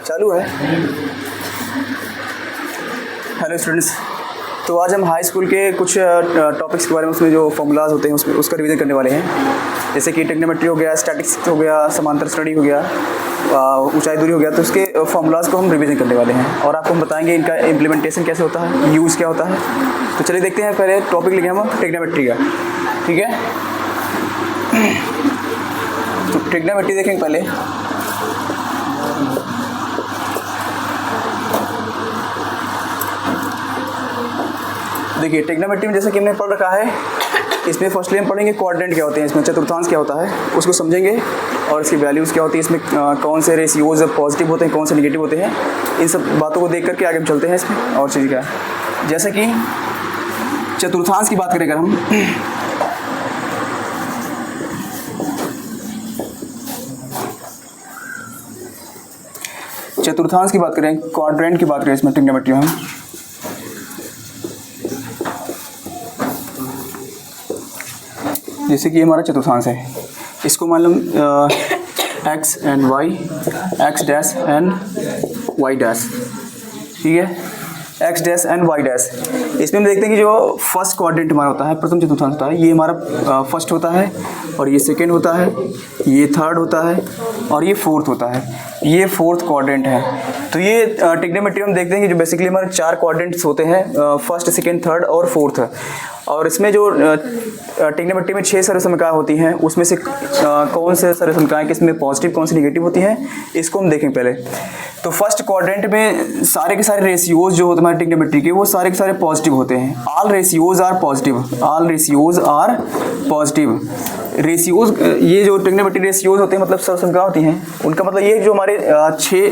चालू है। Hello students, तो आज हम हाई स्कूल के कुछ टॉपिक्स के बारे में, उसमें जो फॉर्मूलाज होते हैं उसमें उसका रिवीजन करने वाले हैं। जैसे कि ट्रिग्नोमेट्री हो गया, स्टैटिस्टिक्स हो गया, समांतर श्रेणी हो गया, ऊंचाई दूरी हो गया, तो उसके फॉर्मूलाज को हम रिवीजन करने वाले हैं और आपको हम बताएंगे इनका इम्प्लीमेंटेशन कैसे होता है, यूज़ क्या होता है। तो चलिए देखते हैं। पहले टॉपिक लिखे हम ट्रिग्नोमेट्री का, ठीक है। तो ट्रिग्नोमेट्री देखेंगे पहले। देखिए ट्रिग्नोमेट्री में जैसे कि हमने पढ़ रखा है, इसमें फर्स्टली हम पढ़ेंगे क्वाड्रेंट क्या होते हैं, इसमें चतुर्थांश क्या होता है उसको समझेंगे और इसकी वैल्यूज़ क्या होती है, इसमें कौन से रेशियोज पॉजिटिव होते हैं, कौन से नेगेटिव होते हैं। इन सब बातों को देख करके आगे हम चलते हैं इसमें। और चीज़ क्या है, जैसे कि चतुर्थांश की बात करें अगर हम, चतुर्थांश की बात करें, क्वाड्रेंट की बात करें इसमें ट्रिग्नोमेट्री में हम, जैसे कि हमारा चतुर्थांश है, इसको मान लो X and Y, X dash and Y dash, ठीक है, X dash and Y dash. इसमें हम देखते हैं कि जो फर्स्ट क्वाड्रेंट हमारा होता है, प्रथम चतुर्थांश होता है, ये हमारा फर्स्ट होता है और ये सेकेंड होता है, ये थर्ड होता है और ये फोर्थ होता है, ये फोर्थ क्वाड्रेंट है। तो ये ट्रिग्नोमेट्री में देखते हैं कि जो बेसिकली हमारे 4 क्वाड्रेंट्स होते हैं, फर्स्ट, सेकेंड, थर्ड और फोर्थ। और इसमें जो ट्रिग्नोमेट्री में 6 सर्वसमकाएँ होती हैं, उसमें से कौन से सर्वसमकाएँ किसमें पॉजिटिव कौन सी नेगेटिव होती हैं, इसको हम देखें पहले। तो फर्स्ट क्वाड्रेंट में सारे के सारे रेशियोज जो होते हैं हमारे ट्रिग्नोमेट्री के, वो सारे के सारे पॉजिटिव होते हैं। All ratios are positive, all ratios are positive. Ratios, ये जो ट्रिग्नोमेट्री रेशियोज होते हैं मतलब सर्वसमकाएँ होती हैं, उनका मतलब ये जो हमारे 6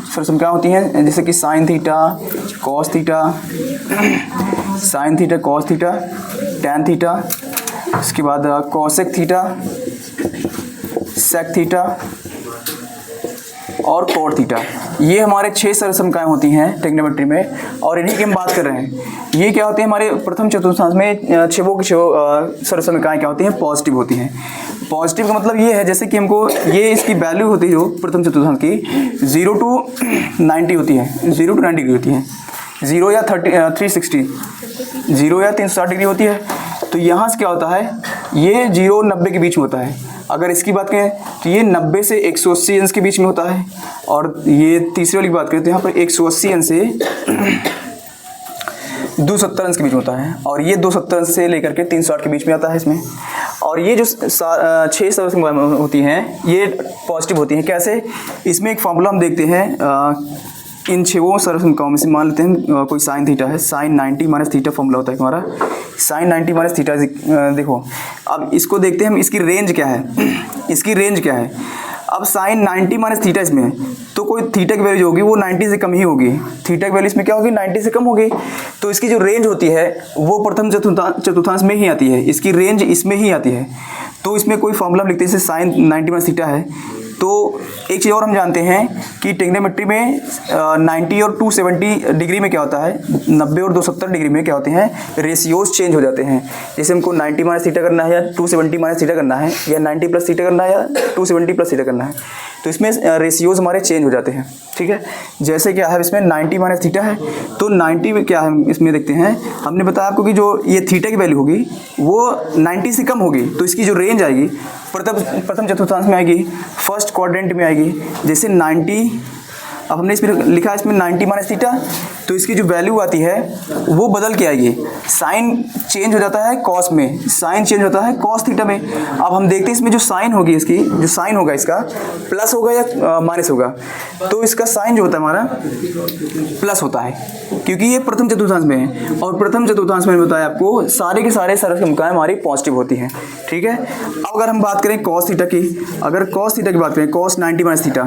सर्वसमकाएँ होती हैं, जैसे कि sine theta, cos theta, sine theta, cos theta, tan theta, उसके बाद कोसेक थीटा, सेक थीटा और कोट थीटा। ये हमारे 6 सर्वसमकाएँ होती हैं ट्रिग्नोमेट्री में और इन्हीं की हम बात कर रहे हैं। ये क्या होते हैं हमारे प्रथम चतुर्थांश में, छवों की सर्वसमकाएँ क्या होती हैं, पॉजिटिव होती हैं। पॉजिटिव का मतलब ये है, जैसे कि हमको ये इसकी वैल्यू होती है जो प्रथम चतुर्थांश की 0 to 90 होती है, 0 to 90 डिग्री होती है, 0 या 360, 0 या 360 डिग्री होती है। तो यहाँ से क्या होता है, ये 0 और 90 के बीच में होता है। अगर इसकी बात करें तो ये 90 से 180 अंश के बीच में होता है। और ये तीसरी वाली की बात करें तो यहाँ पर 180 अंश से 270 अंश के बीच में होता है और ये 270 अंश से लेकर के 360 के बीच में आता है इसमें। और ये जो 6 सर्वसमकाएँ होती हैं ये पॉजिटिव होती हैं। कैसे, इसमें एक फॉर्मूला हम देखते हैं, इन 6 सर्वसमकाओं में से मान लेते हैं कोई साइन थीटा है, साइन 90 माइनस थीटा फॉर्मूला होता है हमारा, साइन 90 माइनस थीटा। देखो अब इसको देखते हैं हम, इसकी रेंज क्या है, इसकी रेंज क्या है। अब साइन 90 माइनस थीटा इसमें, तो कोई थीटा की वैल्यू होगी वो 90 से कम ही होगी, थीटा की वैल्यू इसमें क्या होगी, 90 से कम होगी। तो इसकी जो रेंज होती है वो प्रथम चतुर्थांश में ही आती है, इसकी रेंज इसमें ही आती है। तो इसमें कोई फॉर्मूला हम लिखते हैं, जैसे साइन 90 माइनस थीटा है। तो एक चीज़ और हम जानते हैं कि ट्रिग्नोमेट्री में 90 और 270 डिग्री में क्या होता है, 90 और 270 डिग्री में क्या होते हैं, रेशियोज चेंज हो जाते हैं। जैसे हमको 90 माइनस थीटा करना है या 270 माइनस थीटा करना है, या 90 प्लस थीटा करना है या 270 प्लस थीटा करना है, तो इसमें रेशियोज हमारे चेंज हो जाते हैं, ठीक है। जैसे क्या है इसमें 90 माइनस थीटा है, तो 90 में क्या है इसमें देखते हैं, हमने बताया आपको कि जो ये थीटा की वैल्यू होगी वो 90 से कम होगी, तो इसकी जो रेंज आएगी प्रथम चतुर्थांश में आएगी, फर्स्ट क्वाड्रेंट में आएगी। जैसे 90, अब हमने इसमें लिखा है इसमें 90 माइनस थीटा, तो इसकी जो वैल्यू आती है वो बदल के आएगी, साइन चेंज हो जाता है कॉस में, साइन चेंज होता है कॉस थीटा में। अब हम देखते हैं इसमें जो साइन होगी, इसकी जो साइन होगा इसका प्लस होगा या माइनस होगा, तो इसका साइन जो होता है हमारा प्लस होता है, क्योंकि ये प्रथम चतुर्थांश में है। और प्रथम चतुर्थांश में बताया आपको सारे के सारे सर्वसमकाएँ हमारी पॉजिटिव होती हैं, ठीक है। अब अगर हम बात करें कॉस थीटा की, अगर कॉस थीटा की बात करें, cos 90 minus theta,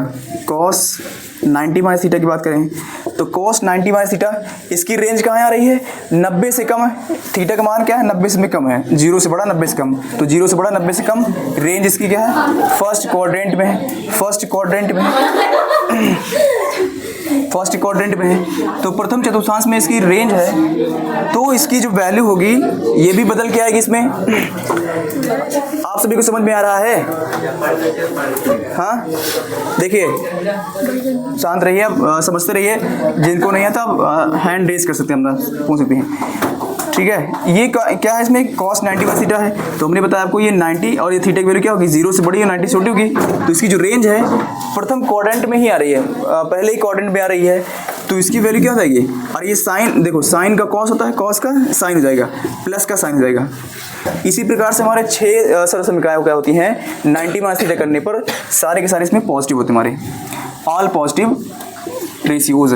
cos 90 minus theta की बात करें तो कॉस 90 माइनस थीटा, इसकी रेंज कहाँ आ रही है, 90 से कम है। थीटा का मान क्या है, 90 से कम है, 0 से बड़ा 90 से कम, तो 0 से बड़ा 90 से कम, रेंज इसकी क्या है, फर्स्ट क्वाड्रेंट में है, फर्स्ट क्वाड्रेंट में। फर्स्ट क्वाड्रेंट में है, तो प्रथम चतुर्थांश में इसकी रेंज है, तो इसकी जो वैल्यू होगी ये भी बदल के आएगी इसमें। आप सभी को समझ में आ रहा है? हाँ, देखिए शांत रहिए, आप समझते रहिए। जिनको नहीं आता आप हैंड रेज कर सकते हैं, हम पूछ सकते हैं। ठीक है, ये क्या है इसमें cos 90 बाई थीटा है, तो हमने बताया आपको ये 90 और ये थीटा की वैल्यू क्या होगी, 0 से बड़ी है 90 से छोटी होगी। तो इसकी जो रेंज है प्रथम क्वाड्रेंट में ही आ रही है, पहले ही क्वाड्रेंट में आ रही है, तो इसकी वैल्यू क्या हो जाएगी। और ये साइन देखो, साइन का कॉस होता है, कॉस का साइन हो जाएगा, प्लस का साइन हो जाएगा। इसी प्रकार से हमारे 6 सरल समीकरण क्या होती हैं, 90 माइनस थीटा करने पर सारे के सारे इसमें पॉजिटिव होते हैं, हमारे ऑल पॉजिटिव रेशियोज।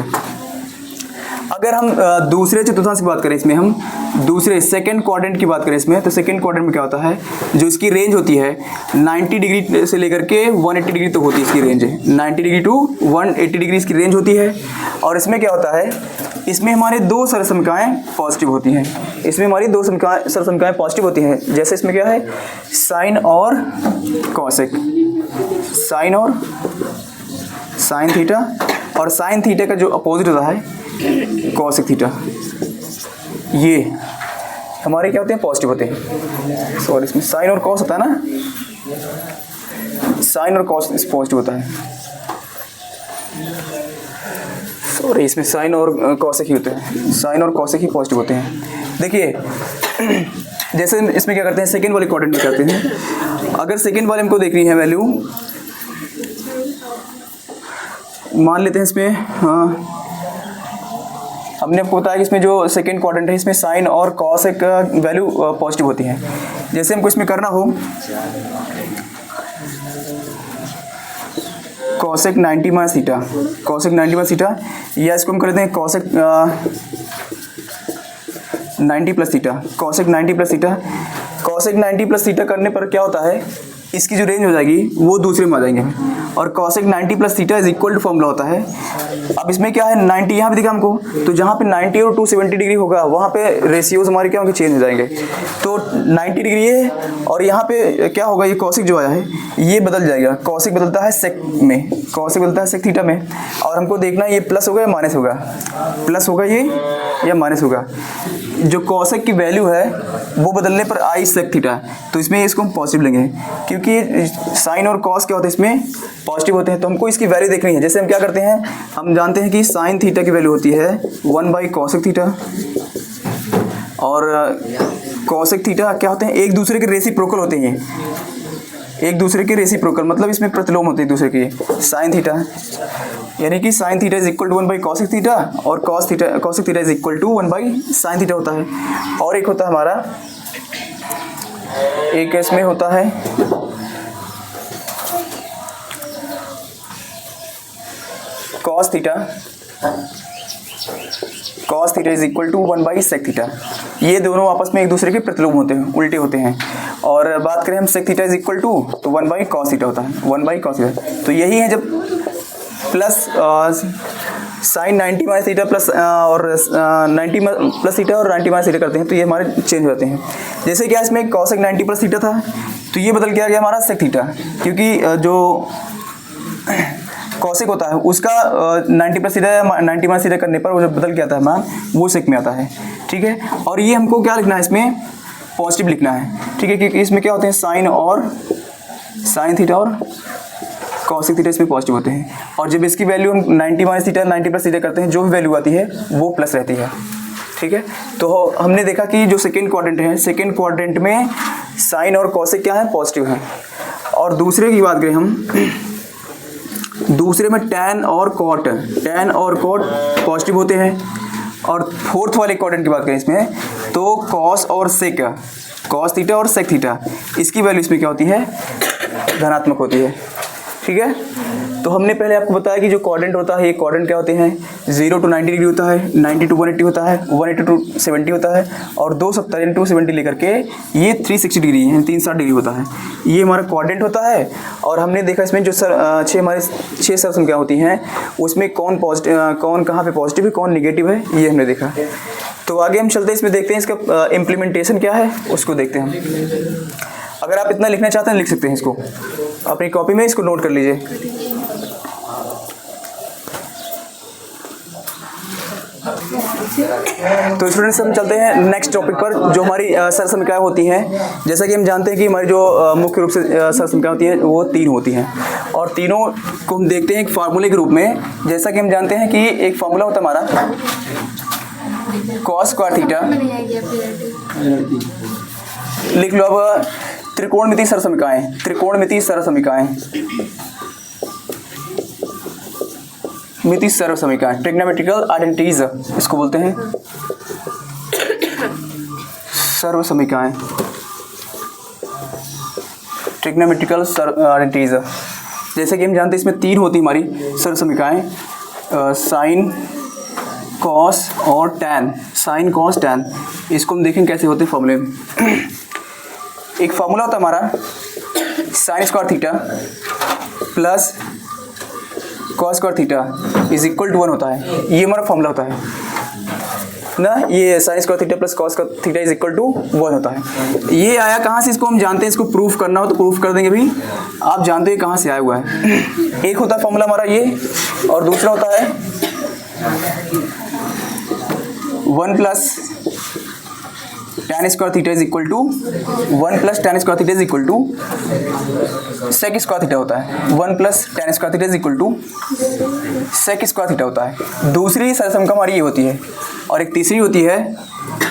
अगर हम दूसरे चतुर्थांश की बात करें, इसमें हम दूसरे सेकंड क्वाड्रेंट की बात करें इसमें, तो सेकंड क्वाड्रेंट में क्या होता है, जो इसकी रेंज होती है 90 डिग्री से लेकर के 180 डिग्री तक होती है इसकी रेंज, 90 डिग्री टू 180 डिग्री इसकी रेंज होती है। और इसमें क्या होता है, इसमें हमारे 2 सरल समीकरण पॉजिटिव होती हैं, इसमें हमारी 2 सरल समीकरण पॉजिटिव होती हैं। जैसे इसमें क्या है, साइन और कॉसेक, साइन और साइन थीटा, और साइन थीटा का जो अपोजिट होता है कॉसेक थीटा, ये हमारे क्या होते हैं, पॉजिटिव होते हैं। सॉरी, इसमें साइन और कॉस होता है ना, साइन और कॉस पॉजिटिव होता है। सॉरी, इसमें साइन और कॉसेक ही होते हैं, साइन और कॉसेक ही पॉजिटिव होते हैं। देखिए जैसे इसमें क्या करते हैं, सेकेंड वाले क्वाड्रेंट में करते हैं। अगर सेकेंड वाले हमको देखनी है वैल्यू, मान लेते हैं इसमें, हाँ हमने आपको बताया कि इसमें जो सेकंड क्वाड्रेंट है इसमें साइन और कॉस एक वैल्यू पॉजिटिव होती है। जैसे हमको इसमें करना हो cosec 90 minus theta, cosec 90 minus theta, या इसको हम कर देते हैं cosec 90 plus theta, cosec 90 plus theta. Cosec 90 plus theta करने पर क्या होता है, इसकी जो रेंज हो जाएगी वो दूसरे में आ जाएंगे, और cosec 90 plus theta is equal to formula होता है। अब इसमें क्या है, 90 यहाँ पे दिखा हमको, तो जहाँ पे 90 और 270 डिग्री होगा वहाँ पे रेशियोज हमारे क्या होंगे, चेंज हो जाएंगे। तो 90 डिग्री ये, और यहाँ पे क्या होगा, ये कॉसेक जो आया है ये बदल जाएगा, कॉसेक बदलता है सेक में, कॉसेक बदलता है सेक थीटा में। और हमको देखना है ये प्लस होगा या माइनस होगा, प्लस होगा ये या माइनस होगा। जो कॉसेक की वैल्यू है वो बदलने पर आई सेक थीटा, तो इसमें इसको हम पॉजिटिव लेंगे, क्योंकि साइन और कॉस क्या होते हैं इसमें पॉजिटिव होते हैं। तो हमको इसकी वैल्यू देखनी है। जैसे हम क्या करते हैं, हम जानते हैं कि साइन थीटा की वैल्यू होती है 1 बाई कॉसेक थीटा, और कॉसेक थीटा क्या होते हैं, एक दूसरे के रेसिप्रोकल होते हैं, एक दूसरे के रेसिप्रोकल मतलब इसमें प्रतिलोम होते हैं एक दूसरे के। साइन थीटा यानी कि sine theta is equal to 1 by cosec theta, और cosec theta is equal to 1 by sine theta होता है। और एक होता है हमारा, एक इसमें होता है cos theta, cos theta is equal to 1 by sec theta. ये दोनों आपस में एक दूसरे के प्रतिलोम होते हैं, उल्टे होते हैं। और बात करें हम sec theta is equal to, तो 1 बाई कॉस थीटा होता है, 1 बाई कॉस थीटा। तो यही है जब plus sign 90 minus theta plus और 90 प्लस थीटा और 90 माइनस थीटा करते हैं, तो ये हमारे चेंज हो जाते हैं। जैसे क्या इसमें कॉसेक 90 प्लस थीटा था, तो ये बदल के आ गया हमारा सेक थीटा, क्योंकि जो कॉसेक होता है उसका 90 प्लस थीटा या 90 माइनस थीटा करने पर वो जब बदल के आता है मान, वो सेक में आता है। ठीक है, और ये हमको क्या लिखना है, इसमें पॉजिटिव लिखना है। ठीक है, क्योंकि इसमें क्या होते हैं, साइन थीटा और कॉसेक थीटा इसमें पॉजिटिव होते हैं। और जब इसकी वैल्यू हम 90 माइनस थीटा 90 प्लस थीटा करते हैं, जो भी वैल्यू आती है वो प्लस रहती है। ठीक है, तो हमने देखा कि जो सेकेंड क्वाड्रेंट है, सेकेंड क्वाड्रेंट में साइन और कॉसेक क्या है, पॉजिटिव है। और दूसरे की बात करें हम, दूसरे में टैन और कॉट पॉजिटिव होते हैं। और फोर्थ वाले क्वाड्रेंट की बात करें इसमें, तो कॉस और सेक, कॉस थीटा और सेक थीटा, इसकी वैल्यू इसमें क्या होती है, धनात्मक होती है। ठीक है, तो हमने पहले आपको बताया कि जो क्वाड्रेंट होता है, ये क्वाड्रेंट क्या होते हैं, 0 to 90 डिग्री होता है, 90 to 180 होता है, 180 to 270 होता है, और 270 यानी 270 लेकर के ये 360 डिग्री है, 360 डिग्री होता है। ये हमारा क्वाड्रेंट होता है। और हमने देखा इसमें जो हमारे 6 सरल संख्या होती हैं, उसमें कौन पॉजिटिव, कौन कहाँ पे पॉजिटिव है, कौन निगेटिव है, ये हमने देखा। तो आगे हम चलते हैं, इसमें देखते हैं इसका इम्प्लीमेंटेशन क्या है, उसको देखते हैं हम। अगर आप इतना लिखना चाहते हैं लिख सकते हैं, इसको अपनी कॉपी में इसको नोट कर लीजिए। तो स्टूडेंट्स हम चलते हैं नेक्स्ट टॉपिक पर, जो हमारी सरसमिकाएँ होती हैं। जैसा कि हम जानते हैं कि हमारी जो मुख्य रूप से सरसमिकाएँ होती हैं वो 3 होती हैं, और तीनों को हम देखते हैं एक फार्मूले के रूप में। जैसा कि हम जानते हैं कि एक फार्मूला होता है हमारा कॉस स्क्वायर थीटा। लिख लो अब त्रिकोणमितीय सरसमिकाएँ, त्रिकोणमितीय सरसमिकाएँ, मितीय सरसमिकाएँ, ट्रिग्नोमेट्रिकल आइडेंटिटीज इसको बोलते हैं, सर्वसमिकाएँ, ट्रिग्नोमेट्रिकल आइडेंटिटीज। जैसे कि हम जानते हैं इसमें 3 होती हमारी सर्वसमिकाएँ, साइन, कॉस और टैन। साइन, कॉस, टैन, इसको हम देखेंगे कैसे होते हैं फॉर्मूले में। एक फार्मूला होता है हमारा sine square theta plus cos square theta is equal to 1 होता है। ये हमारा फॉर्मूला होता है ना, ये sine square theta plus cos square theta is equal to 1 होता है। ये आया कहाँ से, इसको हम जानते हैं, इसको प्रूफ करना हो तो प्रूफ कर देंगे भी, आप जानते हैं कहाँ से आया हुआ है। एक होता है फॉर्मूला हमारा ये, और दूसरा होता है 1 plus tan square theta is equal to 1 plus tan square theta is equal to sec square theta होता है। 1 plus tan square theta is equal to sec square theta होता है। दूसरी सरसमिका हमारी ये होती है, और एक तीसरी होती है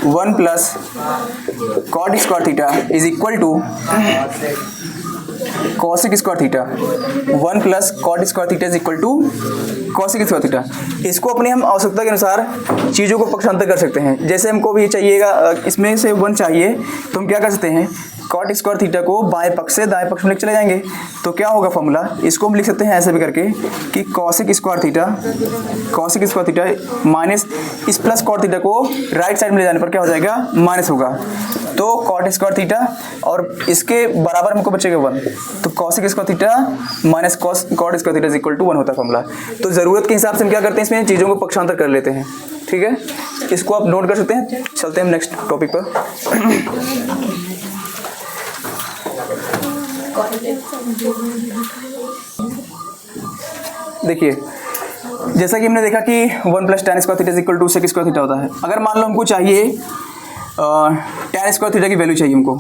1 plus cot square theta is equal to cosec square theta. 1 plus cot square theta is equal to cosec square theta. इसको अपने हम आवश्यकता के अनुसार चीज़ों को पक्षांतर कर सकते हैं। जैसे हमको भी चाहिएगा, इसमें से 1 चाहिए, तो हम क्या कर सकते हैं, कॉट स्क्वायर थीटा को बाएं पक्ष से दाएं पक्ष में लेकर चले जाएंगे। तो क्या होगा फॉर्मूला, इसको हम लिख सकते हैं ऐसे भी करके कि कॉसिक स्क्वायर थीटा माइनस इस प्लस कॉट थीटा को राइट साइड में ले जाने पर क्या हो जाएगा, माइनस होगा। तो कॉट स्क्वायर थीटा और इसके बराबर हमको बचेगा 1, तो cosec square theta minus cot square theta is equal to 1 होता है फॉर्मूला। तो ज़रूरत के हिसाब से हम क्या करते हैं, इसमें चीज़ों को पक्षांतर कर लेते हैं। ठीक है, इसको आप नोट कर सकते हैं। चलते हैं नेक्स्ट टॉपिक पर। देखिए, जैसा कि हमने देखा कि 1 plus tan square theta is equal to sec square theta होता है। अगर मान लो हमको चाहिए tan स्क्वायर थीटा की वैल्यू चाहिए, हमको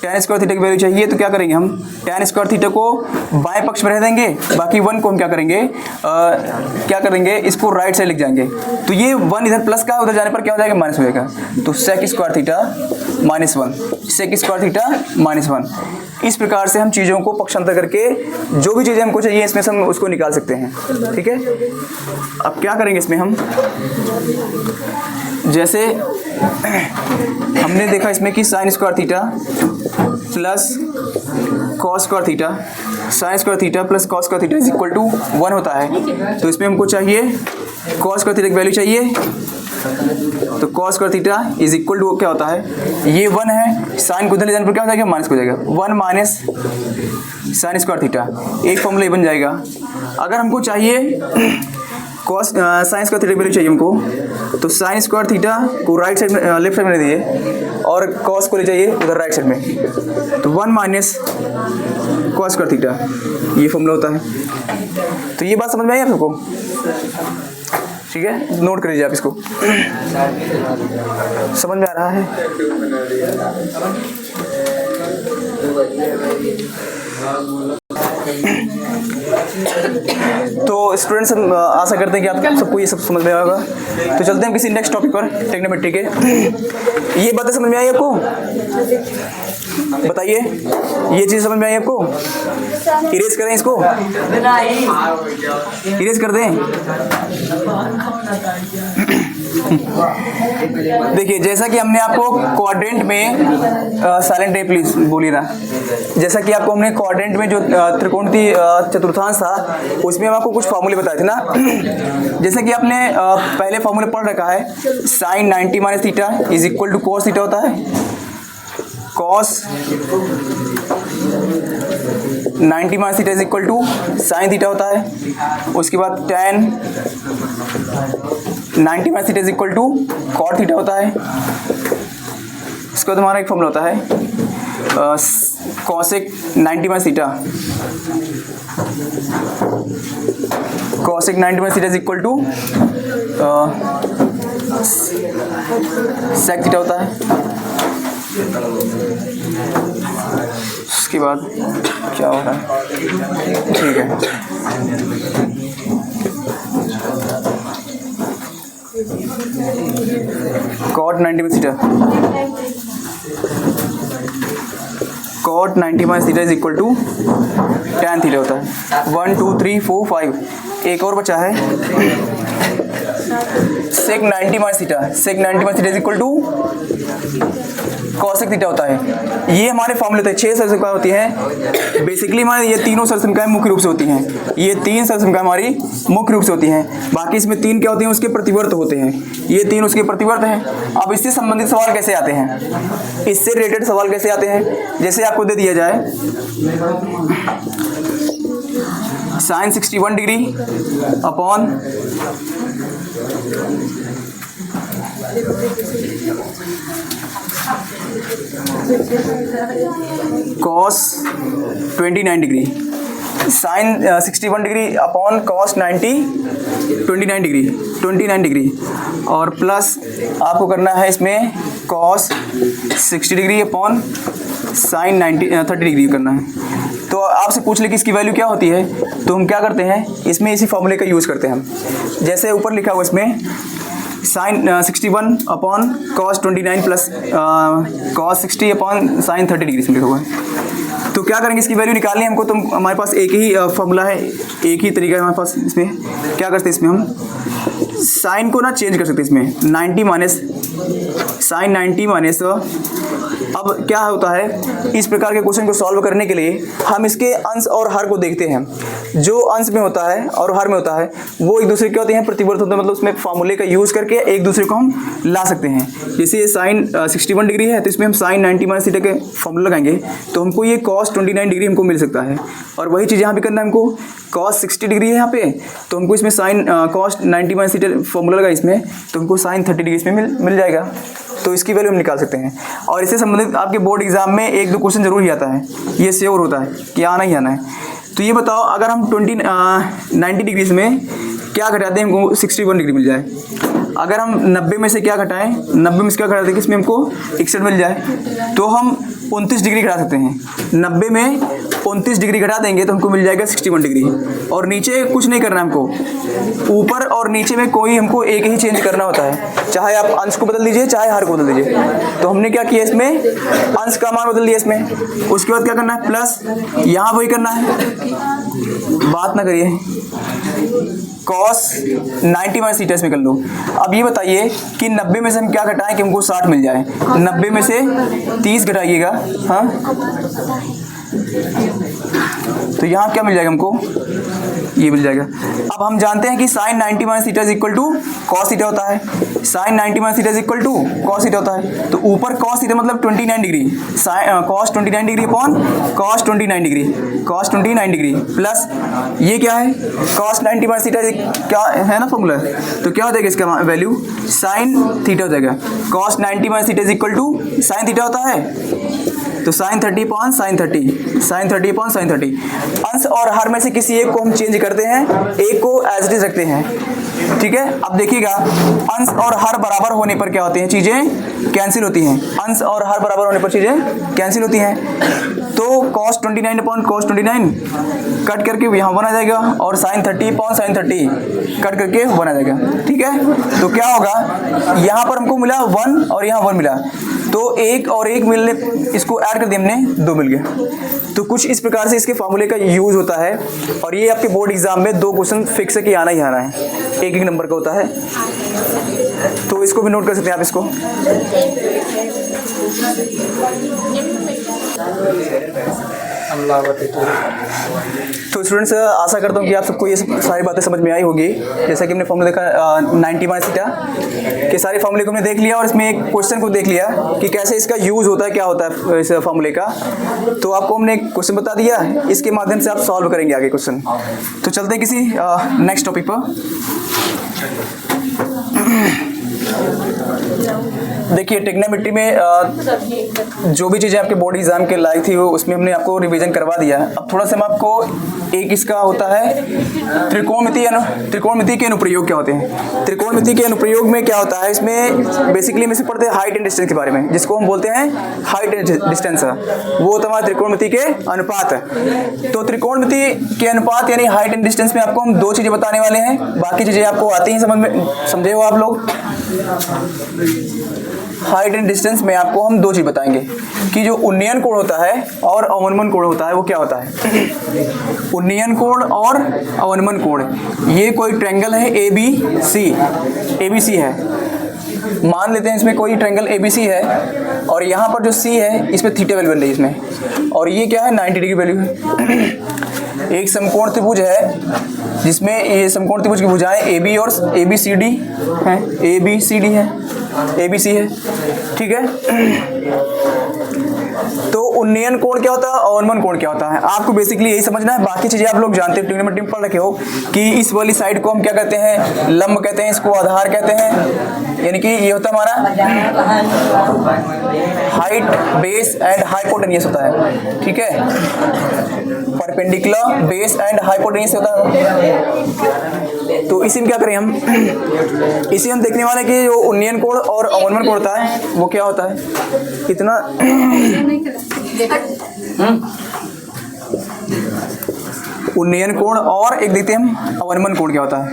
tan स्क्वायर थीटा की वैल्यू चाहिए, तो क्या करेंगे हम, tan स्क्वायर थीटा को बाएं पक्ष में रह देंगे, बाकी 1 को हम क्या करेंगे, इसको राइट साइड लिख जाएंगे। तो ये 1 इधर प्लस का, उधर जाने पर क्या हो जाएगा, माइनस हो जाएगा। तो sec square theta minus 1, sec square theta minus 1। इस प्रकार से हम चीज़ों को पक्षांतर करके जो भी चीज़ें हमको चाहिए इसमें से हम उसको निकाल सकते हैं। ठीक है, अब क्या करेंगे इसमें हम, जैसे हमने देखा इसमें कि sine square theta plus cos square theta, sine square theta plus cos square theta is equal to 1 होता है। तो इसमें हमको चाहिए कॉस स्क्वायर थीटा की वैल्यू चाहिए, तो cos square theta is equal to क्या होता है, ये 1 है, साइन को उधर ले जाने पर क्या हो जाएगा, माइनस हो जाएगा। 1 माइनस साइन स्क्वायर थीटा, एक फॉर्मूला बन जाएगा। अगर हमको चाहिए कॉस साइन स्क्वायर थीटा की वैल्यू चाहिए हमको, तो साइन स्क्वायर थीटा को राइट साइड में, लेफ्ट साइड में दीजिए, और कॉस को ले जाइए उधर राइट साइड में। तो 1 माइनस कॉस स्क्वायर थीटा, ये फॉर्मूला होता है। तो ये बात समझ में आई आप सबको? ठीक है, नोट कर लीजिए आप इसको। समझ में आ रहा है? तो स्टूडेंट्स, हम आशा करते हैं कि आप सबको ये सब समझ में आएगा। तो चलते हैं हम किसी नेक्स्ट टॉपिक पर, ट्रिग्नोमेट्री के। ये बातें समझ में आई आपको? बताइए, ये चीज़ समझ में आई आपको? इरेज करें इसको, इरेज कर दें। देखिए, जैसा कि हमने आपको क्वाड्रेंट में साइलेंट रे प्लीज बोलिए ना, जैसा कि आपको हमने क्वाड्रेंट में जो त्रिकोणमितीय चतुर्थांश था उसमें हम आपको कुछ फॉर्मूले बताए थे ना। जैसे कि आपने पहले फॉर्मूले पढ़ रखा है, sine 90 minus theta is equal to cos theta होता है, cos 90 minus theta is equal to sine theta होता है। उसके बाद tan 90 minus theta is equal to cot theta होता है। इसके बाद हमारा एक फॉर्मूला होता है cosec 90 minus theta, cosec 90 minus theta is equal to sec theta होता है। उसके बाद क्या हो रहा है, ठीक है, cot 90 theta, cot 90 theta is equal to tan theta होता है। 1 2 3 4 5 एक और बचा है, sec 90 theta, sec 90 theta is equal to cosec theta होता है। ये हमारे फॉर्मूले होते हैं, 6 सरसंख्याएं होती हैं बेसिकली हमारे, ये तीनों सरसंख्याएं मुख्य रूप से होती हैं, ये 3 सरसंख्याएं हमारी मुख्य रूप से होती हैं, बाकी इसमें 3 क्या होती हैं, उसके प्रतिवर्त होते हैं, ये 3 उसके प्रतिवर्त हैं। अब इससे संबंधित सवाल कैसे आते हैं, इससे रिलेटेड सवाल कैसे आते हैं, जैसे आपको दे दिया जाए sine 61 degree upon cos 29 degree, sine 61 degree upon cos 29 degree और प्लस आपको करना है इसमें cos 60 degree upon sine 30 degree करना है। तो आपसे पूछ ले कि इसकी वैल्यू क्या होती है, तो हम क्या करते हैं, इसमें इसी फॉर्मूले का यूज़ करते हैं हम, जैसे ऊपर लिखा हुआ इसमें sine 61 upon cos 29 plus cos 60 upon sine 30 degree से लिखा हुआ है। तो क्या करेंगे, इसकी वैल्यू निकालनी है हमको, तो हमारे पास एक ही फॉर्मूला है, एक ही तरीका है हमारे पास। इसमें क्या करते हैं, इसमें हम साइन को ना चेंज कर सकते हैं, इसमें 90 माइनस साइन 90 माइनस। अब क्या होता है, इस प्रकार के क्वेश्चन को सॉल्व करने के लिए हम इसके अंश और हर को देखते हैं, जो अंश में होता है और हर में होता है वो एक दूसरे के होते हैं प्रतिवर्त होते हैं, मतलब उसमें फॉर्मूले का यूज़ करके एक दूसरे को हम ला सकते हैं। जैसे ये साइन 61 डिग्री है तो इसमें हम साइन 90 माइनस थीटा के फॉर्मूला लगाएंगे तो हमको ये कॉस 29 डिग्री हमको मिल सकता है। और वही चीज़ यहाँ पे करना है हमको, कॉस 60 डिग्री है यहाँ पे, तो हमको इसमें sine cos 90 minus theta formula लगा इसमें, तो हमको साइन 30 डिग्री इसमें मिल जाएगा। तो इसकी वैल्यू हम निकाल सकते हैं। और इससे संबंधित आपके बोर्ड एग्जाम में 1-2 क्वेश्चन जरूर ही आता है, ये श्योर होता है कि आना ही आना है। तो ये बताओ, अगर हम 90 डिग्री में क्या घटाते हैं हमको 61 डिग्री मिल जाए, अगर हम 90 में से क्या घटाएं, 90 में से क्या घटाते हैं कि इसमें हमको 61 मिल जाए, तो हम 29 डिग्री घटा सकते हैं। 90 में 29 डिग्री घटा देंगे तो हमको मिल जाएगा 61 डिग्री। और नीचे कुछ नहीं करना हमको, ऊपर और नीचे में कोई हमको एक ही चेंज करना होता है, चाहे आप अंश को बदल दीजिए चाहे हर को बदल दीजिए। तो हमने क्या किया, इसमें अंश का मान बदल दिया इसमें, उसके बाद क्या करना है, प्लस यहाँ वही करना है, बात ना करिए, कॉस 90 माइनस थीटा इसमें कर लो। अब ये बताइए कि 90 में से हम क्या घटाएं कि हमको 60 मिल जाए, 90 में से 30 घटाइएगा, हाँ, तो यहाँ क्या मिल जाएगा हमको, ये मिल जाएगा। अब हम जानते हैं कि sine 90 minus theta is equal to cos theta होता है, sine 90 minus theta is equal to cos theta होता है। तो ऊपर कॉस थीटा मतलब 29 degree, cos 29 degree upon cos 29 degree, cos 29 degree plus ये क्या है, कॉस 90 माइनस थीटा क्या है ना फॉर्मूला, तो क्या हो जाएगा इसका वैल्यू, साइन थीटा हो जाएगा। Cos 90 minus theta is equal to sine theta होता है, तो sine 30 upon sine 30, sine 30 upon sine 30। अंश और हर में से किसी एक को हम चेंज करते हैं, एक को एज इट इज रखते हैं, ठीक है। अब देखिएगा, अंश और हर बराबर होने पर क्या होते हैं, चीजें कैंसिल होती हैं, अंश और हर बराबर होने पर चीजें कैंसिल होती हैं। तो cos 29 अपॉन cos 29 कट करके यहाँ बना जाएगा, और साइन 30 अपॉन साइन 30 कट करके बना जाएगा, ठीक है। तो क्या होगा, यहाँ पर हमको मिला 1 और यहाँ 1 मिला, तो एक और एक मिलने, इसको ऐड कर दिया हमने, 2 मिल गया। तो कुछ इस प्रकार से इसके फार्मूले का यूज होता है। और ये आपके बोर्ड एग्जाम में 2 क्वेश्चन फिक्स है कि आना ही आना है, एक नंबर का होता है, तो इसको भी नोट कर सकते हैं आप इसको। तो स्टूडेंट्स, आशा करता हूँ कि आप सबको ये सारी बातें समझ में आई होगी। जैसा कि हमने फॉर्मूला देखा 90 माइनस थीटा के सारे फॉर्मूले को हमने देख लिया, और इसमें एक क्वेश्चन को देख लिया कि कैसे इसका यूज़ होता है, क्या होता है इस फॉर्मूले का। तो आपको हमने क्वेश्चन बता दिया, इसके माध्यम से आप सॉल्व करेंगे आगे क्वेश्चन। तो चलते हैं किसी नेक्स्ट टॉपिक पर। देखिए, ट्रिग्नोमेट्री में जो भी चीज़ें आपके बोर्ड एग्जाम के लायक थी वो उसमें हमने आपको रिवीजन करवा दिया। अब थोड़ा सा हम आपको एक इसका होता है त्रिकोणमिति के अनुप्रयोग क्या होते हैं। त्रिकोणमिति के अनुप्रयोग में क्या होता है, इसमें बेसिकली में से पढ़ते हैं हाइट एंड डिस्टेंस के बारे में, जिसको हम बोलते हैं हाइट एंड डिस्टेंस। वो होता है हमारा त्रिकोणमिति के अनुपात। तो त्रिकोणमिति के अनुपात यानी हाइट एंड डिस्टेंस में आपको हम दो चीजें बताने वाले हैं, बाकी चीजें आपको आती हैं समझ में, समझे हो आप लोग। हाइट एंड डिस्टेंस में आपको हम दो चीज बताएंगे कि जो उन्नयन कोण होता है और अवनमन कोण होता है वो क्या होता है। उन्नयन कोण और अवनमन कोण, ये कोई ट्रायंगल है ABC है, मान लेते हैं इसमें कोई ट्रायंगल ABC है और यहाँ पर जो C है इसमें थीटा वैल्यू बन रही है इसमें, और ये क्या है 90 डिग्री वैल्यू है। एक समकोण त्रिभुज है जिसमें ये समकोण त्रिभुज की भुजाएं AB और ABCD हैं, ABC है, ठीक है। तो उन्नयन कोण क्या होता है, अवनमन कोण क्या होता है, आपको बेसिकली यही समझना है। बाकी चीजें आप लोग जानते हैं, ट्रिग्नोमेट्री में पढ़ रखे हो कि इस वाली साइड को हम क्या कहते हैं, लंब कहते हैं, इसको आधार कहते हैं, यानी कि ये होता है हमारा हाइट, बेस एंड हाइपोटेन्यूज होता है, ठीक है। परपेंडिकुलर, बेस एंड हाइपोटेन्यूज होता है। तो इसी में क्या करें हम, इसी हम देखने वाले कि जो उन्नयन कोण और अवनमन कोण होता है वो क्या होता है, इतना उन्नयन कोण और एक देखते हैं हम अवनमन कोण क्या होता है।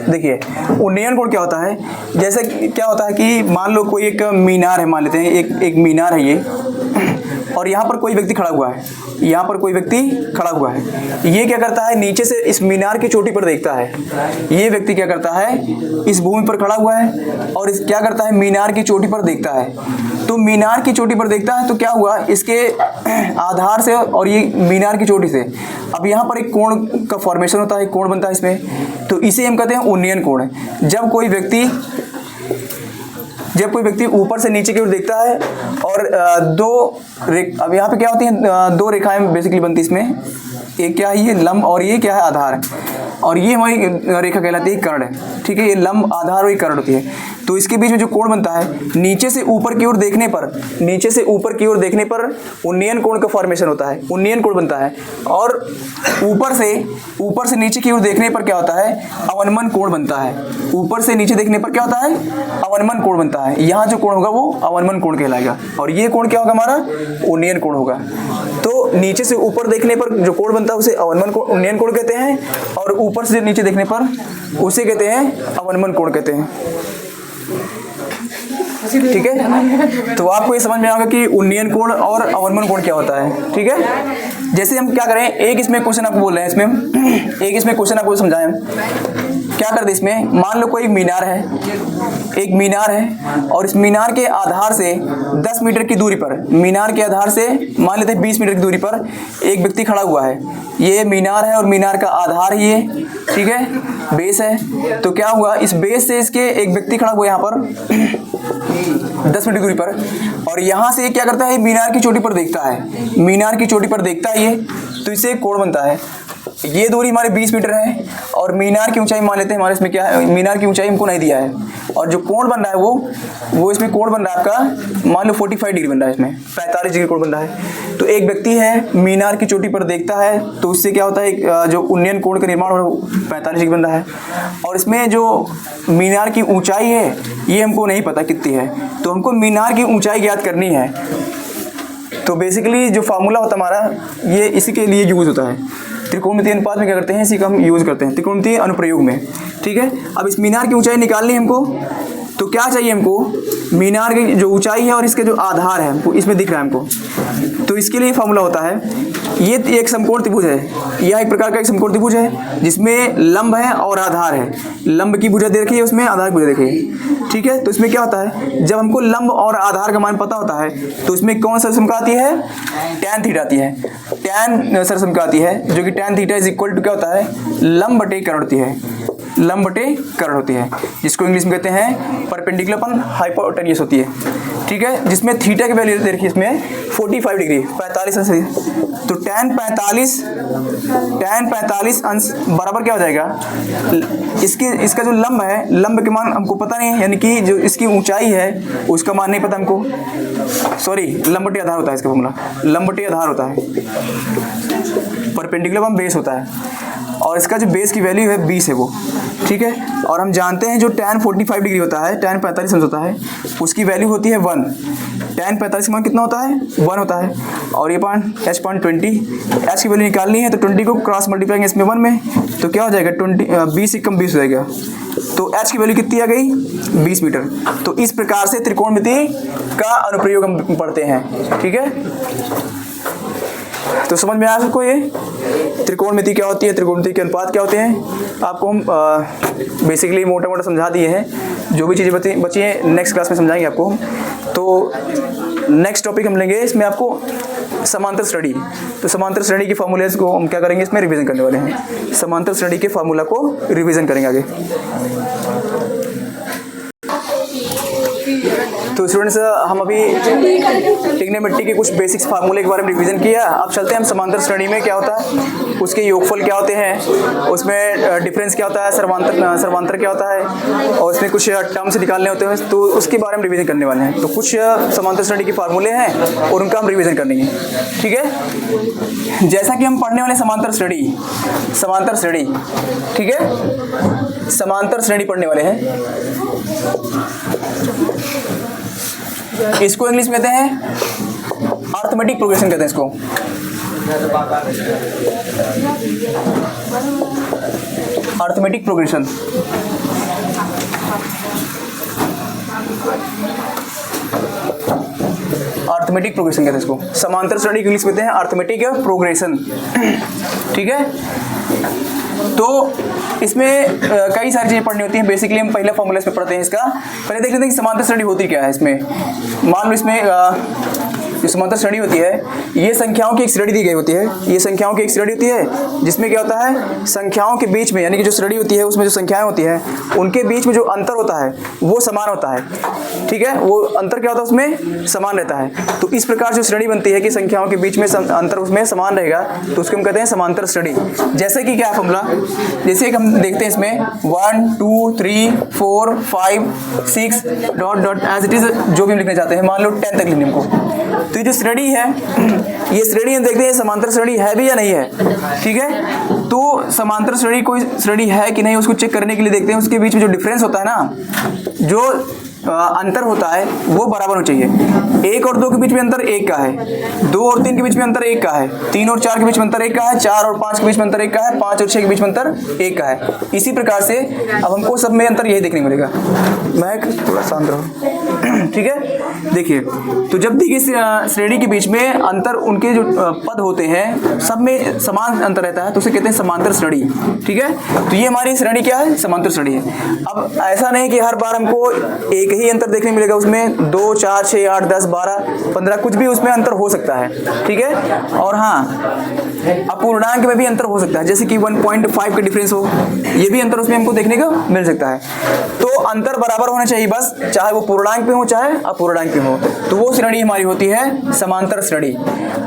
देखिए उन्नयन कोण क्या होता है, जैसे क्या होता है कि मान लो कोई एक मीनार है, मान लेते हैं एक मीनार है ये, और यहाँ पर कोई व्यक्ति खड़ा हुआ है, यहाँ पर कोई व्यक्ति खड़ा हुआ है। ये क्या करता है, नीचे से इस मीनार की चोटी पर देखता है। ये व्यक्ति क्या करता है, इस भूमि पर खड़ा हुआ है और इस क्या करता है, मीनार की चोटी पर देखता है। तो मीनार की चोटी पर देखता है तो क्या हुआ, इसके आधार से और ये मीनार की चोटी से अब यहाँ पर एक कोण का फॉर्मेशन होता है, कोण बनता है इसमें, तो इसे हम कहते हैं उन्नयन कोण। जब कोई व्यक्ति ऊपर से नीचे की ओर देखता है और अब यहाँ पे क्या होती हैं, दो रेखाएं बेसिकली बनती है इसमें, एक क्या है ये लंब और ये क्या है आधार, और ये हमारी रेखा कहलाती है कर्ण, ठीक है। ये लंब, आधार और ये कर्ण होती है। तो इसके बीच में जो कोण बनता है, नीचे से ऊपर की ओर देखने पर उन्नयन कोण का फॉर्मेशन होता है, उन्नयन कोण बनता है। और ऊपर से नीचे की ओर देखने पर क्या होता है, अवनमन कोण बनता है। ऊपर से नीचे देखने पर क्या होता है, अवनमन कोण बनता है। यहाँ जो कोण होगा वो अवनमन कोण कहलाएगा, और ये कोण क्या होगा हमारा, उन्नयन कोण होगा। तो नीचे से ऊपर देखने पर जो कोण बनता है उसे उन्नयन कोण कहते हैं, और ऊपर से नीचे देखने पर उसे कहते हैं अवनमन कोण कहते हैं, ठीक है। तो आपको ये समझ में आएगा कि उन्नयन कोण और अवनमन कोण क्या होता है, ठीक है। जैसे हम क्या करें, एक इसमें क्वेश्चन आपको बोल रहे हैं, इसमें हम एक इसमें क्वेश्चन आपको समझाएं हम क्या करते, इसमें मान लो कोई मीनार है, एक मीनार है और इस मीनार के आधार से 10 मीटर की दूरी पर, मीनार के आधार से मान लेते हैं 20 मीटर की दूरी पर एक व्यक्ति खड़ा हुआ है। ये मीनार है और मीनार का आधार ये, ठीक है, बेस है। तो क्या हुआ, इस बेस से इसके एक व्यक्ति खड़ा हुआ यहाँ पर 10 मीटर की दूरी पर, और यहाँ से क्या करता है, मीनार की चोटी पर देखता है, मीनार की चोटी पर देखता है ये, तो इससे एक कोण बनता है। ये दूरी हमारे 20 मीटर है और मीनार की ऊंचाई मान लेते हैं हमारे, इसमें क्या है, मीनार की ऊंचाई हमको नहीं दिया है, और जो कोण बन रहा है वो इसमें कोण बन रहा है आपका, मान लो 45 डिग्री बन रहा है, इसमें 45 डिग्री कोण बन रहा है। तो एक व्यक्ति है, मीनार की चोटी पर देखता है, तो उससे क्या होता है, जो उन्नयन कोण का निर्माण हो रहा है वो 45 डिग्री बन रहा है। और इसमें जो मीनार की ऊंचाई है ये हमको नहीं पता कितनी है, तो हमको मीनार की ऊंचाई ज्ञात करनी है। तो बेसिकली जो फार्मूला होता है हमारा, ये इसी के लिए यूज होता है। त्रिकोणमितीय अनुपात में क्या करते हैं, इसी का हम यूज करते हैं त्रिकोणमितीय अनुप्रयोग में, ठीक है। अब इस मीनार की ऊंचाई निकालनी है हमको, तो क्या चाहिए हमको, मीनार की जो ऊंचाई है और इसके जो आधार है हमको इसमें दिख रहा है हमको। तो इसके लिए फार्मूला होता है, ये एक समकोण त्रिभुज है, यह एक प्रकार का एक समकोण त्रिभुज है जिसमें लंब है और आधार है। लंब की भुजा दे रखी है, उसमें आधार की भुजा देखिए, ठीक है। तो इसमें क्या होता है, जब हमको लंब और आधार का मान पता होता है तो इसमें कौन सा समका आती है, टैन थीटा आती है, टैन समका आती है, जो कि tan theta is equal to क्या होता है, लंब बटे कर्ण होती है, लंब बटे कर्ण होती है, जिसको इंग्लिश में कहते हैं परपेंडिकुलर अपन हाइपोटेन्यूज होती है, ठीक है, जिसमें थीटा की वैल्यू दे रखी है इसमें 45 डिग्री 45 अंश। तो tan 45 अंश बराबर क्या हो जाएगा, इसका जो लंब है, लंब के मान हमको पता नहीं है, यानी कि जो इसकी ऊंचाई है उसका मान नहीं पता हमको, सॉरी लंब बटे आधार होता है इसका फॉर्मूला, लंब बटे आधार होता है, परपेंडिकुलर बम बेस होता है, और इसका जो बेस की वैल्यू है 20 है वो, ठीक है। और हम जानते हैं जो tan 45 डिग्री होता है, tan 45 अंश होता है, उसकी वैल्यू होती है 1। tan 45 का मान कितना होता है, 1 होता है। और ये पॉइंट h.20, h की वैल्यू निकालनी है तो 20 को क्रॉस मल्टीप्लाई इसमें 1 में, तो क्या हो जाएगा 20 से कम 20 हो जाएगा, तो h की वैल्यू कितनी आ गई 20 मीटर। तो इस प्रकार से त्रिकोणमिति का अनुप्रयोग हम पढ़ते हैं, ठीक है। तो समझ में आया सबको ये त्रिकोणमिति क्या होती है, त्रिकोणमिति के अनुपात क्या होते हैं, आपको हम बेसिकली मोटा मोटा समझा दिए हैं। जो भी चीज़ें बची हैं नेक्स्ट क्लास में समझाएंगे आपको। तो नेक्स्ट टॉपिक हम लेंगे इसमें आपको समांतर श्रेणी। तो समांतर श्रेणी के फार्मूलेस को हम क्या करेंगे, इसमें रिवीजन करने वाले हैं, समांतर श्रेणी के फार्मूला को रिवीजन करेंगे आगे। तो स्टूडेंट्स हम अभी ट्रिग्नोमेट्री के कुछ बेसिक्स फार्मूले के बारे में रिवीजन किया। अब चलते हैं हम समांतर श्रेणी में क्या होता है, उसके योगफल क्या होते हैं, उसमें डिफरेंस क्या होता है, सर्वांतर क्या होता है, और उसमें कुछ टर्म्स निकालने होते हैं, तो उसके बारे में रिवीजन करने वाले हैं। तो कुछ समांतर श्रेणी के फार्मूले हैं और उनका हम रिवीजन करेंगे, ठीक है। जैसा कि हम पढ़ने वाले समांतर श्रेणी, ठीक है, समांतर श्रेणी पढ़ने वाले हैं। इसको इंग्लिश में कहते हैं अर्थमेटिक प्रोग्रेशन, कहते हैं इसको। अर्थमेटिक प्रोग्रेशन, अर्थमेटिक प्रोग्रेशन कहते हैं इसको। समांतर श्रेणी इंग्लिश में कहते हैं अर्थमेटिक प्रोग्रेशन, ठीक है। तो इसमें कई सारी चीजें पढ़नी होती हैं। बेसिकली हम पहले फॉर्मूला में पढ़ते हैं इसका। पहले देख लेते हैं कि समांतर श्रेणी होती क्या है। इसमें मान लो इसमें जो समांतर श्रेणी होती है, ये संख्याओं की एक श्रेणी दी गई होती है, ये संख्याओं की एक श्रेणी होती है जिसमें क्या होता है, संख्याओं के बीच में, यानी कि जो श्रेणी होती है उसमें जो संख्याएं होती हैं उनके बीच में जो अंतर होता है वो समान होता है, ठीक है। वो अंतर क्या होता है, उसमें समान रहता है। तो इस प्रकार जो श्रेणी बनती है कि संख्याओं के बीच में अंतर उसमें समान रहेगा, तो उसको हम कहते हैं समांतर श्रेणी। जैसे कि क्या फॉर्मूला, जैसे कि हम देखते हैं इसमें 1 2 3 4 5 6 dot dot as it is, जो भी हम लिखना चाहते हैं, मान लो 10 तक लिखने हमको। तो ये जो श्रेणी है, ये श्रेणी हम देखते हैं समांतर श्रेणी है भी या नहीं है, ठीक है। तो समांतर श्रेणी कोई श्रेणी है कि नहीं उसको चेक करने के लिए देखते हैं उसके बीच में जो डिफरेंस होता है ना, जो अंतर होता है वो बराबर होना चाहिए। 1 और 2 के बीच में अंतर 1 का है, 2 और 3 के बीच में अंतर 1 का है, 3 और 4 के बीच में अंतर 1 का है, 4 और 5 के बीच में अंतर 1 का है, 5 और 6 के बीच में अंतर 1 का है। इसी प्रकार से अब हमको सब में अंतर यही देखने को मिलेगा। मैं थोड़ा शांत रहूं, ठीक है। देखिए, तो जब देखिए श्रेणी के बीच में अंतर, उनके जो पद होते हैं सब में समान अंतर रहता है, तो उसे कहते हैं समांतर श्रेणी, ठीक है। तो ये हमारी श्रेणी क्या है, समांतर श्रेणी है। अब ऐसा नहीं कि हर बार हमको एक ही अंतर देखने मिलेगा, उसमें 2 4 6 8 10 12 15 कुछ भी उसमें अंतर हो सकता है, ठीक है। और हाँ, अपूर्णांक में भी अंतर हो सकता है, जैसे कि 1.5 का डिफरेंस हो, ये भी अंतर उसमें हमको देखने को मिल सकता है। तो अंतर बराबर होना चाहिए बस, चाहे वो पूर्णांक में हो चाहे अपूर्णांक में हो, तो वो श्रेणी हमारी होती है समांतर श्रेणी।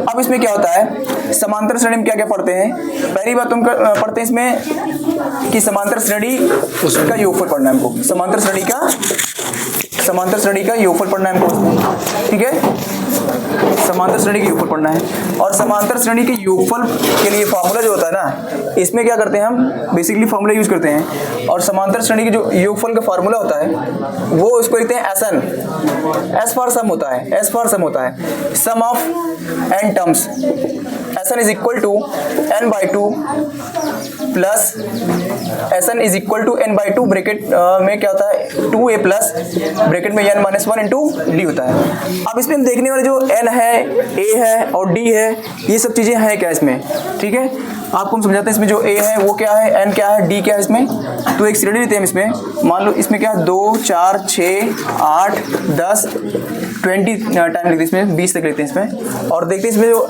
अब इसमें क्या होता है, समांतर श्रेणी में क्या क्या पढ़ते हैं। पहली बात तुम पढ़ते हैं इसमें कि समांतर श्रेणी उसका योगफल पढ़ना है हमको, समांतर श्रेणी का योगफल पढ़ना है हमको, ठीक है। समांतर श्रेणी का योगफल पढ़ना है, और समांतर श्रेणी के योगफल के लिए फार्मूला जो होता है ना, इसमें क्या करते हैं हम बेसिकली फार्मूला यूज करते हैं। और समांतर श्रेणी के जो योगफल का फार्मूला होता है वो उसको लिखते हैं SN, S फॉर सम होता है, S फॉर सम होता है, sum of n terms. SN is equal to n/2 plus SN is equal to n/2 bracket में क्या होता है 2a प्लस ब्रैकेट में n-1 इंटू d होता है। अब इसमें हम देखने वाले जो n है, a है और d है, ये सब चीजें हैं क्या इसमें, ठीक है। आपको हम समझाते हैं इसमें जो a है वो क्या है, n क्या है, d क्या है इसमें। तो एक श्रेणी लेते हैं इसमें, मान लो इसमें क्या है 2 4 6 8 10 20 टाइम लेते हैं इसमें, 20 तक लेते हैं इसमें। और देखते हैं इसमें जो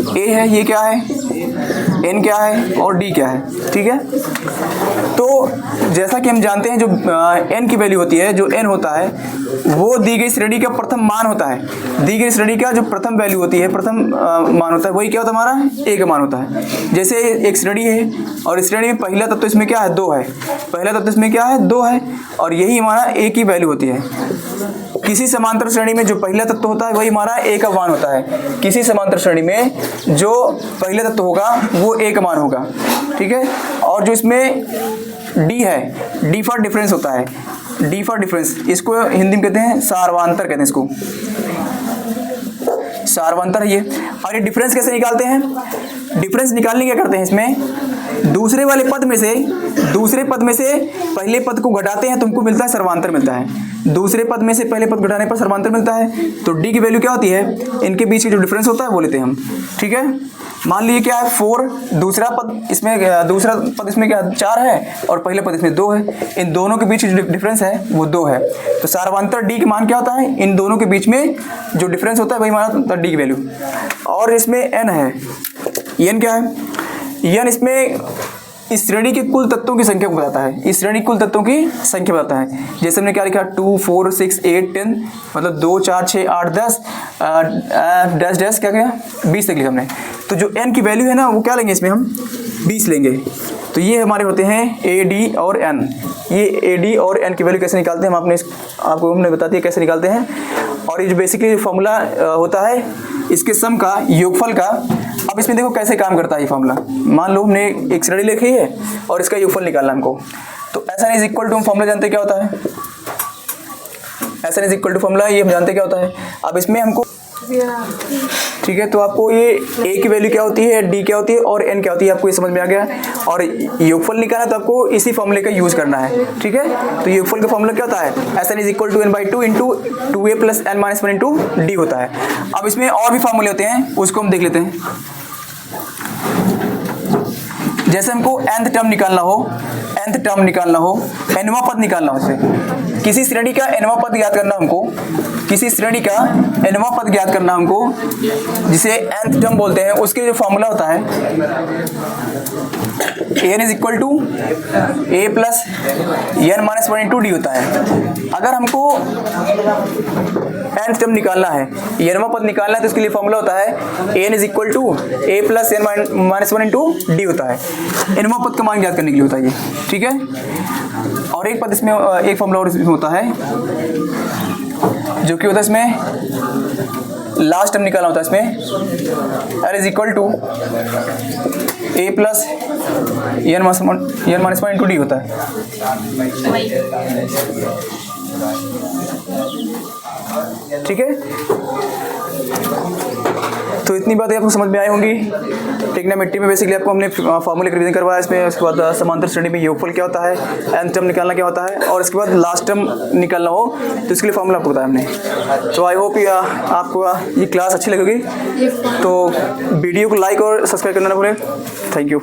a है ये क्या है, n क्या है और d क्या है, ठीक है। तो जैसा कि हम जानते हैं जो n की वैल्यू होती है, जो n होता है वो दी गई श्रेणी का प्रथम मान होता है। दी गई श्रेणी का जो प्रथम वैल्यू होती है, प्रथम मान होता है, वही क्या होता है हमारा a का मान होता है। जैसे एक श्रेणी है और इस श्रेणी में पहला तत्व तो इसमें क्या है 2 है, पहला तत्व तो इसमें क्या है 2 है और यही हमारा a की वैल्यू होती है। किसी समांतर श्रेणी में जो पहला तत्व होता है वही हमारा a का मान होता है। किसी समांतर श्रेणी में जो पहला तत्व होगा वो a का मान होगा, ठीक है। और जो इसमें d है, d फॉर डिफरेंस होता है, d फॉर डिफरेंस, इसको हिंदी में कहते हैं सार्वंतर, कहते हैं इसको सार्वंतर है ये। और ये डिफरेंस कैसे निकालते हैं? डिफरेंस निकालने क्या करते हैं, इसमें दूसरे वाले पद में से पहले पद को घटाते हैं, तुमको मिलता है सर्वांतर मिलता है। दूसरे पद में से पहले पद घटाने पर सर्वांतर मिलता है। तो d की वैल्यू क्या होती है, इनके बीच की जो डिफरेंस होता है वो लेते हैं हम, ठीक है। मान लीजिए क्या है 4, दूसरा पद इसमें क्या 4 है और पहले पद इसमें 2 है। इन दोनों के बीच जो डिफरेंस है वो 2 है। तो सार्वंतर d का मान क्या होता है, इन दोनों के बीच में जो डिफरेंस होता है वही हमारा होता है d की वैल्यू। और इसमें n है, n क्या है, n इसमें इस श्रेणी के कुल तत्वों की संख्या को बताता है। इस श्रेणी कुल तत्वों की संख्या बताता है। जैसे हमने क्या लिखा 2 4 6 8 10, मतलब 2 4 6 8 10 डैश डैश क्या गया 20 तक लिखा हमने। तो जो n की वैल्यू है ना वो क्या लेंगे, इसमें हम 20 लेंगे। तो ये हमारे होते हैं a d और n। ये a d और n की वैल्यू कैसे निकालते हैं हम आपको हमने बता दिया कैसे निकालते हैं। और ये जो बेसिकली फॉर्मूला होता है इसके सम का, योगफल का। अब इसमें देखो कैसे काम करता है ये फॉर्मूला। मान लो हमने एक श्रेणी लिखी है और इसका योगफल निकालना हमको। तो SN इज इक्वल टू, हम फॉर्मूला जानते क्या होता है, SN is equal to formula ये हम जानते क्या होता है। अब इसमें हमको ठीक है, तो आपको ये a की वैल्यू क्या होती है, d क्या होती है और n क्या होती है, आपको ये समझ में आ गया। और योगफल निकालना तो आपको इसी फॉर्मूले का यूज करना है, ठीक है। तो योगफल का फॉर्मूला क्या होता है, SN is equal to n/2 into 2a plus n minus 1 into d होता है। अब इसमें और भी फॉर्मूले होते हैं, उसको हम देख लेते हैं। जैसे हमको nth टर्म निकालना हो, nवां पद निकालना हो, इससे किसी श्रेणी का nवां पद ज्ञात करना हमको, किसी श्रेणी का nवां पद ज्ञात करना हमको, जिसे nth टर्म बोलते हैं। उसके जो फॉर्मूला होता है n is equal to a plus n minus 1 into d होता है। अगर हमको nth टर्म निकालना है, nवां पद निकालना है, तो इसके लिए फॉर्मूला होता है n is equal to a plus n minus 1 into d होता है। nवां पद का मान ज्ञात करने के लिए होता है ये, ठीक है। और एक पद इसमें, एक फॉर्मूला और इसमें होता है जो कि होता है इसमें लास्ट टर्म निकालना होता है इसमें, r is equal to a plus n minus 1 into d होता है। ठीक है, तो इतनी बातें आपको समझ में आई होंगी। ट्रिग्नोमेट्री में बेसिकली आपको हमने फॉर्मूले का रिवीजन करवाया इसमें। उसके बाद समांतर श्रेणी में योगफल क्या होता है, nth टर्म निकालना क्या होता है, और इसके बाद लास्ट टर्म निकालना हो तो इसके लिए फॉर्मूला आपको बताया हमने। तो आई होप आपको ये क्लास अच्छी लगेगी। तो वीडियो को लाइक और सब्सक्राइब करना ना भूलें। Thank you.